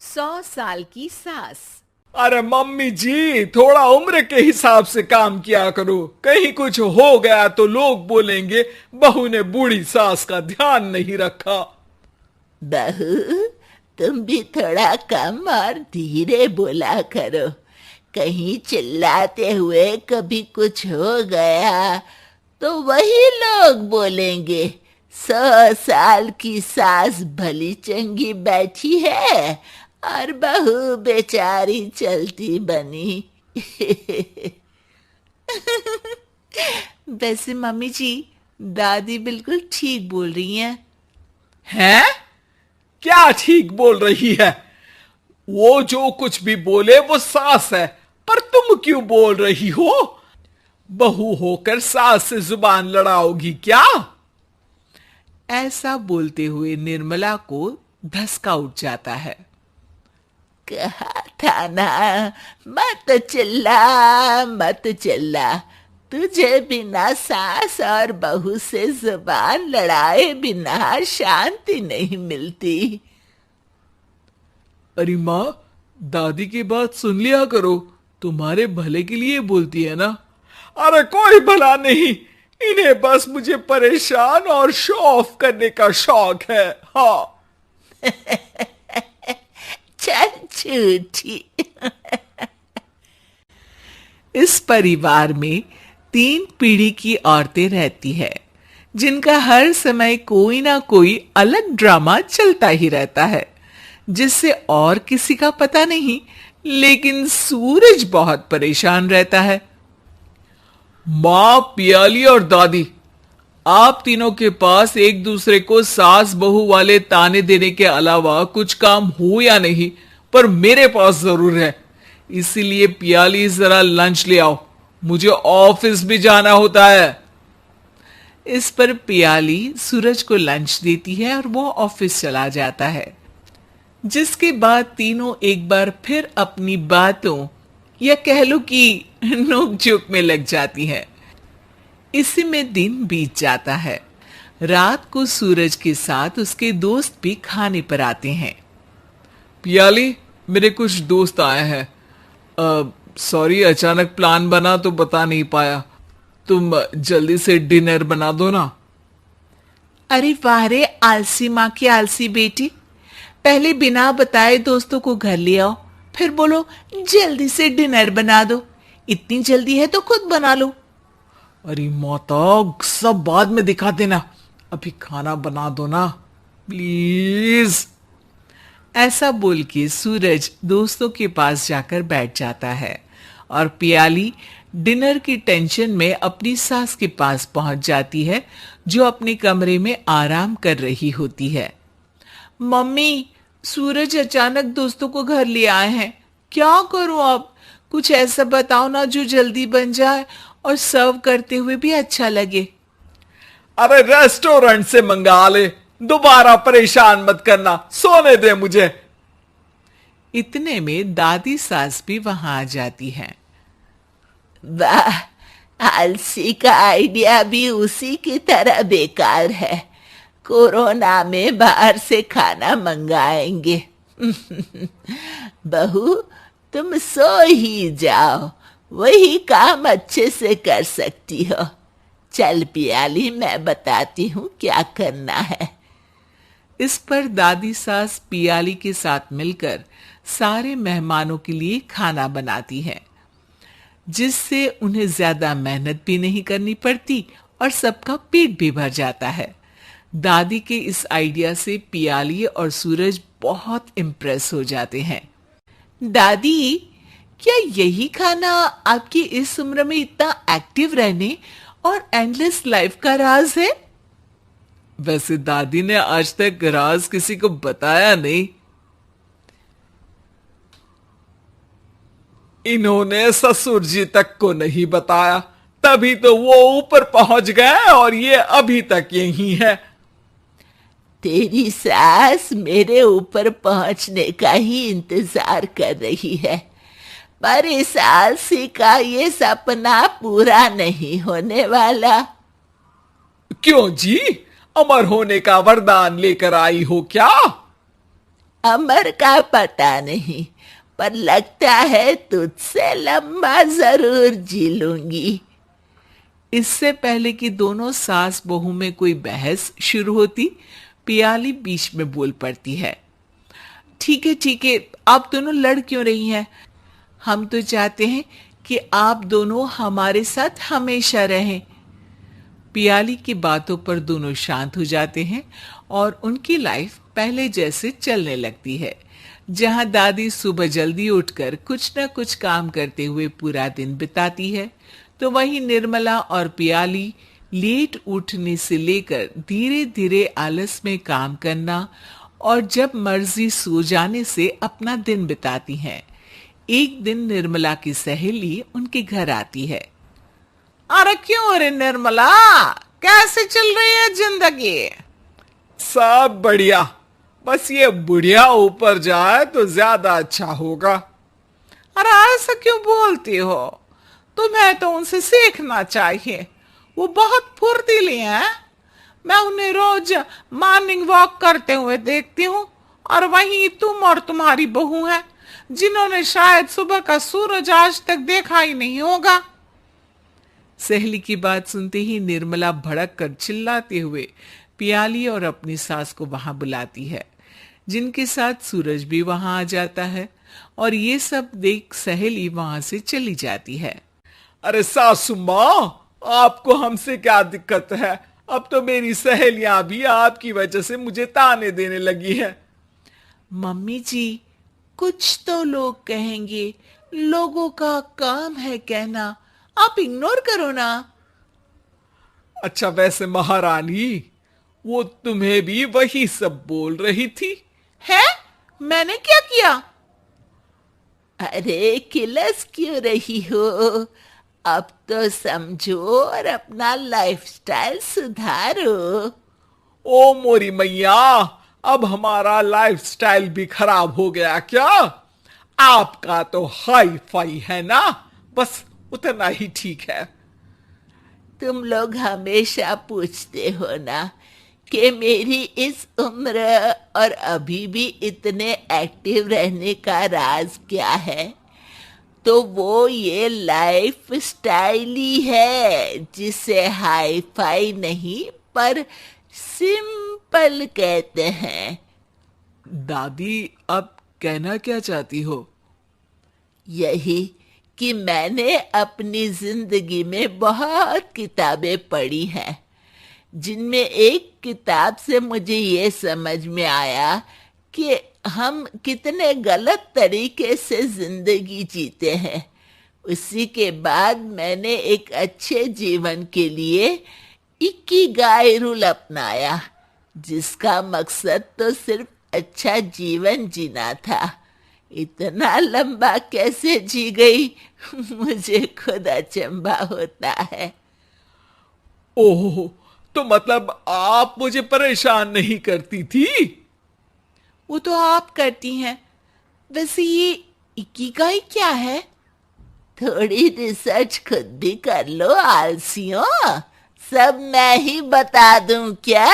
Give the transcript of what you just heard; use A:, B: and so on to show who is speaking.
A: 100 साल की सास।
B: अरे मम्मी जी, थोड़ा उम्र के हिसाब से काम किया करो। कहीं कुछ हो गया तो लोग बोलेंगे बहू ने बूढ़ी सास का ध्यान नहीं रखा।
C: बहू, तुम भी थोड़ा कम और धीरे बोला करो। कहीं चिल्लाते हुए कभी कुछ हो गया तो वही लोग बोलेंगे 100 साल की सास भली चंगी बैठी है और बहू बेचारी चलती बनी।
A: वैसे मम्मी जी, दादी बिल्कुल ठीक बोल रही हैं।
B: हैं? क्या ठीक बोल रही है? वो जो कुछ भी बोले वो सास है, पर तुम क्यों बोल रही हो? बहू होकर सास से जुबान लड़ाओगी क्या?
A: ऐसा बोलते हुए निर्मला को धसका उठ जाता है।
C: कहा था ना, मत चिल्ला मत चिल्ला। तुझे बिना सास और बहू से जुबान लड़ाए बिना शांति नहीं मिलती।
B: अरे माँ, दादी की बात सुन लिया करो, तुम्हारे भले के लिए बोलती है ना। अरे कोई भला नहीं, इन्हें बस मुझे परेशान और शो ऑफ करने का शौक है। हाँ।
C: चल झूठी।
A: इस परिवार में 3 पीढ़ी की औरतें रहती है, जिनका हर समय कोई ना कोई अलग ड्रामा चलता ही रहता है, जिससे और किसी का पता नहीं, लेकिन सूरज बहुत परेशान रहता है।
B: माँ, पियाली और दादी, आप तीनों के पास एक दूसरे को सास बहू वाले ताने देने के अलावा कुछ काम हो या नहीं, पर मेरे पास जरूर है। इसीलिए पियाली, जरा लंच ले आओ, मुझे ऑफिस भी जाना होता है।
A: इस पर पियाली सूरज को लंच देती है और वो ऑफिस चला जाता है, जिसके बाद तीनों एक बार फिर अपनी बातों या कह लो कि नोक-झोंक में लग जाती हैं। इसी में दिन बीत जाता है। रात को सूरज के साथ उसके दोस्त भी खाने पर आते हैं।
B: पियाली, मेरे कुछ दोस्त आए हैं। सॉरी, अचानक प्लान बना तो बता नहीं पाया। तुम जल्दी से डिनर बना दो ना।
A: अरे वाह रे आलसी माँ की आलसी बेटी, पहले बिना बताए दोस्तों को घर ले आओ, फिर बोलो जल्दी से डिनर बना दो। इतनी जल्दी है तो खुद बना लो।
B: अरे माता, सब बाद में दिखा देना, अभी खाना बना दो ना प्लीज।
A: ऐसा बोल के सूरज दोस्तों के पास जाकर बैठ जाता है और पियाली डिनर की टेंशन में अपनी सास के पास पहुंच जाती है, जो अपने कमरे में आराम कर रही होती है। मम्मी, सूरज अचानक दोस्तों को घर ले आए हैं, क्या करूं अब? कुछ ऐसा बताओ ना जो जल्दी बन जाए और सर्व करते हुए भी अच्छा लगे।
B: अरे रेस्टोरेंट से मंगा ले, दोबारा परेशान मत करना, सोने दे मुझे।
A: इतने में दादी सास भी वहां आ जाती हैं।
C: वाह, आलसी का आइडिया भी उसी की तरह बेकार है। कोरोना में बाहर से खाना मंगाएंगे। बहू, तुम सो ही जाओ, वही काम अच्छे से कर सकती हो। चल पियाली, मैं बताती हूँ क्या करना है।
A: इस पर दादी सास पियाली के साथ मिलकर सारे मेहमानों के लिए खाना बनाती है, जिससे उन्हें ज्यादा मेहनत भी नहीं करनी पड़ती और सबका पेट भी भर जाता है। दादी के इस आइडिया से पियाली और सूरज बहुत इम्प्रेस हो जाते हैं। दादी, क्या यही खाना आपकी इस उम्र में इतना एक्टिव रहने और एंडलेस लाइफ का राज है?
B: वैसे दादी ने आज तक राज किसी को बताया नहीं। इन्होंने ससुर जी तक को नहीं बताया, तभी तो वो ऊपर पहुंच गए और ये अभी तक यही है।
C: तेरी सास मेरे ऊपर पहुंचने का ही इंतजार कर रही है, पर इस आलसी का ये सपना पूरा नहीं होने वाला।
B: क्यों जी, अमर होने का वरदान लेकर आई हो क्या?
C: अमर का पता नहीं, पर लगता है तुझसे लंबा जरूर जी लूंगी।
A: इससे पहले कि दोनों सास बहू में कोई बहस शुरू होती, पियाली बीच में बोल पड़ती है। ठीक है, आप दोनों लड़ क्यों रही हैं? हम तो चाहते हैं कि आप दोनों हमारे साथ हमेशा रहें। पियाली की बातों पर दोनों शांत हो जाते हैं और उनकी लाइफ पहले जैसे चलने लगती है, जहां दादी सुबह जल्दी उठकर कुछ न कुछ काम करते हुए पूरा दिन बिताती है, तो वहीं निर्मला और पियाली लेट उठने से लेकर धीरे धीरे आलस में काम करना और जब मर्जी सो जाने से अपना दिन बिताती हैं। एक दिन निर्मला की सहेली उनके घर आती है।
B: अरे क्यों रे निर्मला, कैसे चल रही है जिंदगी? सब बढ़िया, बस ये बुढ़िया ऊपर जाए तो ज्यादा अच्छा होगा। अरे ऐसा क्यों बोलती हो? तुम्हें तो उनसे सीखना चाहिए, वो बहुत फुर्तीली हैं। मैं उन्हें रोज मॉर्निंग वॉक करते हुए देखती हूँ, और वहीं तुम और तुम्हारी बहू है जिन्होंने शायद सुबह का सूरज आज तक देखा ही नहीं होगा।
A: सहेली की बात सुनते ही निर्मला भड़क कर चिल्लाते हुए पियाली और अपनी सास को वहां बुलाती है, जिनके साथ सूरज भी वहां आ जाता है, और ये सब देख सहेली वहां से चली जाती है।
B: अरे सासू माँ, आपको हमसे क्या दिक्कत है? अब तो मेरी सहेलियां भी आपकी वजह से मुझे ताने देने लगी है।
A: मम्मी जी, कुछ तो लोग कहेंगे, लोगों का काम है कहना, आप इग्नोर करो ना।
B: अच्छा, वैसे महारानी, वो तुम्हें भी वही सब बोल रही थी?
A: है? मैंने क्या किया?
C: अरे किलस क्यों रही हो? अब तो समझो और अपना लाइफस्टाइल सुधारो।
B: ओ मोरी मैया, अब हमारा लाइफस्टाइल भी खराब हो गया क्या? आपका तो हाई फाई है ना, बस उतना ही ठीक है।
C: तुम लोग हमेशा पूछते हो ना कि मेरी इस उम्र और अभी भी इतने एक्टिव रहने का राज क्या है, तो वो ये लाइफ स्टाइल ही है, जिसे हाई फाई नहीं पर सिंपल कहते हैं।
A: दादी, आप कहना क्या चाहती हो?
C: यही कि मैंने अपनी जिंदगी में बहुत किताबें पढ़ी हैं, जिनमें एक किताब से मुझे ये समझ में आया कि हम कितने गलत तरीके से जिंदगी जीते हैं। उसी के बाद मैंने एक अच्छे जीवन के लिए इकिगाई रूल अपनाया, जिसका मकसद तो सिर्फ अच्छा जीवन जीना था। इतना लंबा कैसे जी गई, मुझे खुद अचंभा होता है।
B: ओह, तो मतलब आप मुझे परेशान नहीं करती थी?
A: वो तो आप करती हैं। वैसे ये इकिगाई क्या है?
C: थोड़ी रिसर्च खुद भी कर लो आलसियों, सब मैं ही बता दूं क्या?